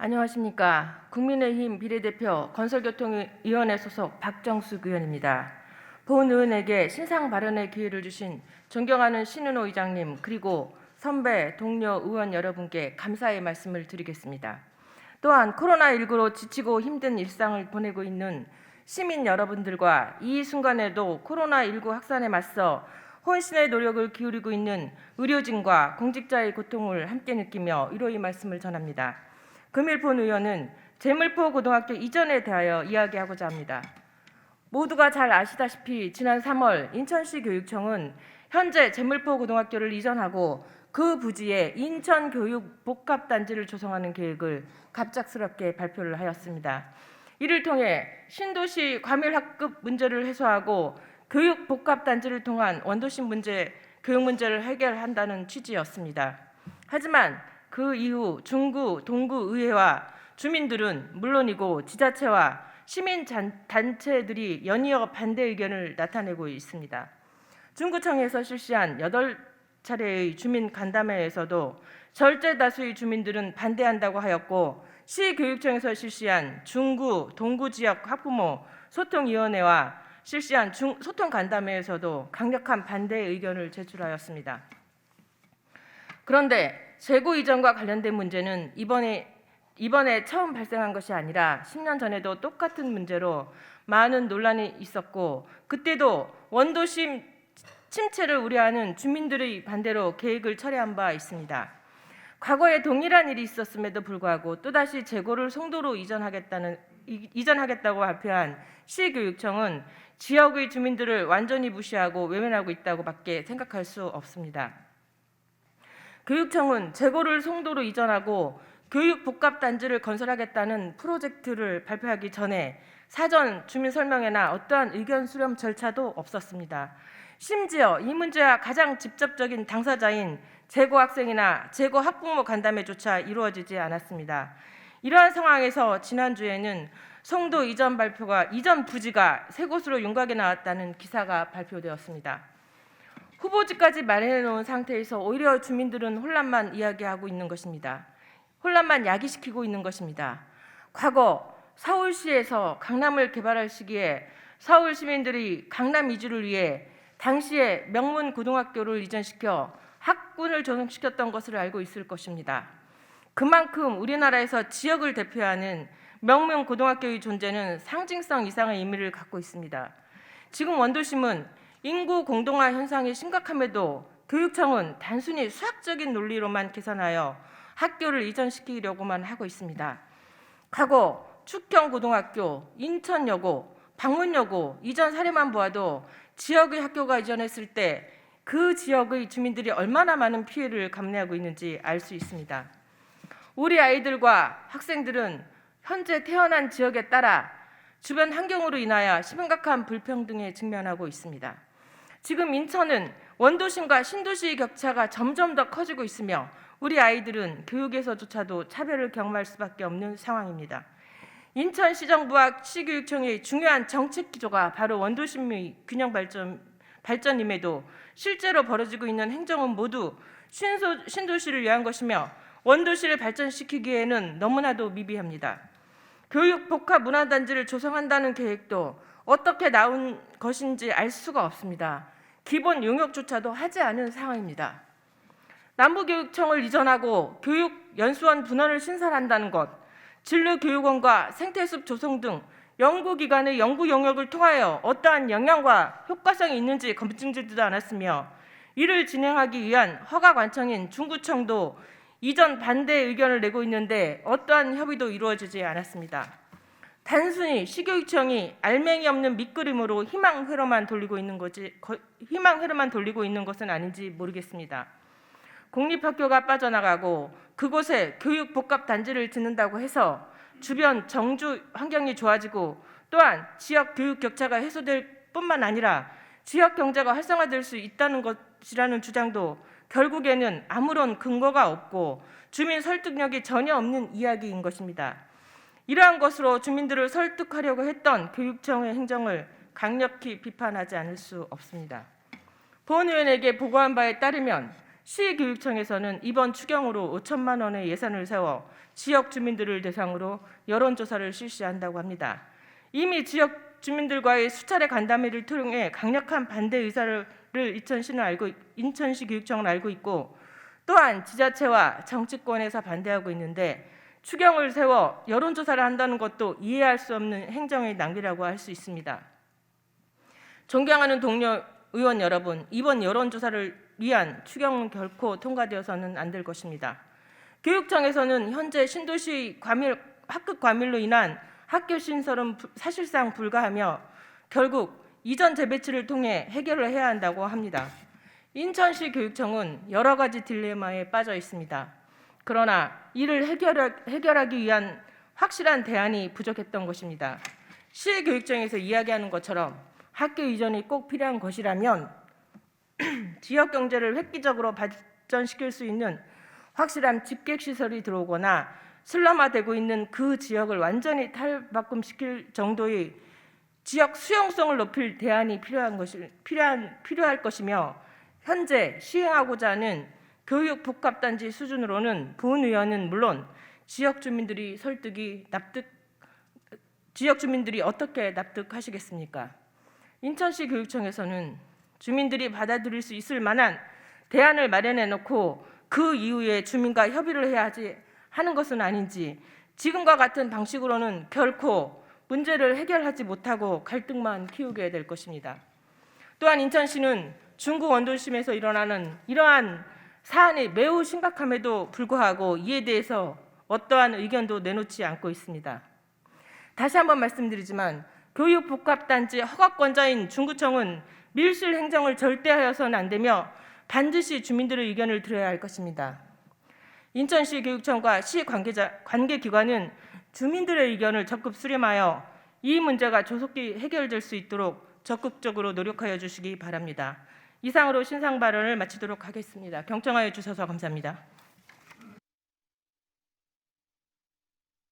안녕하십니까. 국민의힘 비례대표 건설교통위원회 소속 박정숙 의원입니다. 본 의원에게 신상 발언의 기회를 주신 존경하는 신은호 의장님 그리고 선배, 동료 의원 여러분께 감사의 말씀을 드리겠습니다. 또한 코로나19로 지치고 힘든 일상을 보내고 있는 시민 여러분들과 이 순간에도 코로나19 확산에 맞서 혼신의 노력을 기울이고 있는 의료진과 공직자의 고통을 함께 느끼며 위로의 말씀을 전합니다. 금일본 의원은 제물포 고등학교 이전에 대하여 이야기하고자 합니다. 모두가 잘 아시다시피 지난 3월 인천시 교육청은 현재 제물포 고등학교를 이전하고 그 부지에 인천교육복합단지를 조성하는 계획을 갑작스럽게 발표를 하였습니다. 이를 통해 신도시 과밀학급 문제를 해소하고 교육복합단지를 통한 원도시 문제, 교육 문제를 해결한다는 취지였습니다. 하지만 그 이후 중구, 동구 의회와 주민들은 물론이고 지자체와 시민단체들이 연이어 반대 의견을 나타내고 있습니다. 중구청에서 실시한 8차례의 주민 간담회에서도 절대 다수의 주민들은 반대한다고 하였고 시교육청에서 실시한 중구, 동구 지역 학부모 소통위원회와 실시한 소통 간담회에서도 강력한 반대 의견을 제출하였습니다. 그런데 재고 이전과 관련된 문제는 이번에 처음 발생한 것이 아니라 10년 전에도 똑같은 문제로 많은 논란이 있었고 그때도 원도심 침체를 우려하는 주민들의 반대로 계획을 철회한 바 있습니다. 과거에 동일한 일이 있었음에도 불구하고 또다시 재고를 송도로 이전하겠다고 발표한 시교육청은 지역의 주민들을 완전히 무시하고 외면하고 있다고 밖에 생각할 수 없습니다. 교육청은 재고를 송도로 이전하고 교육복합단지를 건설하겠다는 프로젝트를 발표하기 전에 사전 주민 설명회나 어떠한 의견 수렴 절차도 없었습니다. 심지어 이 문제와 가장 직접적인 당사자인 재고 학생이나 재고 학부모 간담회조차 이루어지지 않았습니다. 이러한 상황에서 지난주에는 송도 이전 부지가 새 곳으로 윤곽에 나왔다는 기사가 발표되었습니다. 후보지까지 마련해 놓은 상태에서 오히려 주민들은 혼란만 이야기하고 있는 것입니다. 혼란만 야기시키고 있는 것입니다. 과거 서울시에서 강남을 개발할 시기에 서울 시민들이 강남 이주를 위해 당시에 명문 고등학교를 이전시켜 학군을 조성시켰던 것을 알고 있을 것입니다. 그만큼 우리나라에서 지역을 대표하는 명문 고등학교의 존재는 상징성 이상의 의미를 갖고 있습니다. 지금 원도심은 인구 공동화 현상이 심각함에도 교육청은 단순히 수학적인 논리로만 계산하여 학교를 이전시키려고만 하고 있습니다. 과거 축경고등학교, 인천여고, 방문여고 이전 사례만 보아도 지역의 학교가 이전했을 때 그 지역의 주민들이 얼마나 많은 피해를 감내하고 있는지 알 수 있습니다. 우리 아이들과 학생들은 현재 태어난 지역에 따라 주변 환경으로 인하여 심각한 불평등에 직면하고 있습니다. 지금 인천은 원도심과 신도시의 격차가 점점 더 커지고 있으며 우리 아이들은 교육에서조차도 차별을 경험할 수밖에 없는 상황입니다. 인천시정부와 시교육청의 중요한 정책 기조가 바로 원도심의 균형 발전임에도 실제로 벌어지고 있는 행정은 모두 신도시를 위한 것이며 원도시를 발전시키기에는 너무나도 미비합니다. 교육복합문화단지를 조성한다는 계획도 어떻게 나온 것인지 알 수가 없습니다. 기본 용역조차도 하지 않은 상황입니다. 남부교육청을 이전하고 교육연수원 분원을 신설한다는 것, 진로교육원과 생태숲 조성 등 연구기관의 연구 영역을 통하여 어떠한 영향과 효과성이 있는지 검증되지도 않았으며 이를 진행하기 위한 허가관청인 중구청도 이전 반대 의견을 내고 있는데 어떠한 협의도 이루어지지 않았습니다. 단순히 시교육청이 알맹이 없는 밑그림으로 희망 회로만 돌리고 있는 것은 아닌지 모르겠습니다. 공립학교가 빠져나가고 그곳에 교육복합단지를 짓는다고 해서 주변 정주 환경이 좋아지고 또한 지역 교육 격차가 해소될 뿐만 아니라 지역 경제가 활성화될 수 있다는 것이라는 주장도 결국에는 아무런 근거가 없고 주민 설득력이 전혀 없는 이야기인 것입니다. 이러한 것으로 주민들을 설득하려고 했던 교육청의 행정을 강력히 비판하지 않을 수 없습니다. 본 의원에게 보고한 바에 따르면 시교육청에서는 이번 추경으로 5천만 원의 예산을 세워 지역 주민들을 대상으로 여론조사를 실시한다고 합니다. 이미 지역 주민들과의 수차례 간담회를 통해 강력한 반대 의사를 인천시 교육청은 알고 있고, 또한 지자체와 정치권에서 반대하고 있는데 추경을 세워 여론조사를 한다는 것도 이해할 수 없는 행정의 낭비라고 할 수 있습니다. 존경하는 동료 의원 여러분, 이번 여론조사를 위한 추경은 결코 통과되어서는 안 될 것입니다. 교육청에서는 현재 신도시 학급 과밀로 인한 학교 신설은 사실상 불가하며 결국 이전 재배치를 통해 해결을 해야 한다고 합니다. 인천시 교육청은 여러 가지 딜레마에 빠져 있습니다. 그러나 이를 해결하기 위한 확실한 대안이 부족했던 것입니다. 시교육청에서 이야기하는 것처럼 학교 이전이 꼭 필요한 것이라면 지역 경제를 획기적으로 발전시킬 수 있는 확실한 집객시설이 들어오거나 슬럼화되고 있는 그 지역을 완전히 탈바꿈시킬 정도의 지역 수용성을 높일 대안이 필요할 것이며, 현재 시행하고자 하는 교육 복합단지 수준으로는 본 의원은 물론 지역 주민들이 어떻게 납득하시겠습니까? 인천시 교육청에서는 주민들이 받아들일 수 있을 만한 대안을 마련해 놓고 그 이후에 주민과 협의를 해야 하는 것은 아닌지, 지금과 같은 방식으로는 결코 문제를 해결하지 못하고 갈등만 키우게 될 것입니다. 또한 인천시는 중구 원도심에서 일어나는 이러한 사안이 매우 심각함에도 불구하고 이에 대해서 어떠한 의견도 내놓지 않고 있습니다. 다시 한번 말씀드리지만 교육복합단지 허가권자인 중구청은 밀실 행정을 절대 하여서는 안 되며 반드시 주민들의 의견을 들어야 할 것입니다. 인천시 교육청과 시 관계기관은 주민들의 의견을 적극 수렴하여 이 문제가 조속히 해결될 수 있도록 적극적으로 노력하여 주시기 바랍니다. 이상으로 신상 발언을 마치도록 하겠습니다. 경청하여 주셔서 감사합니다.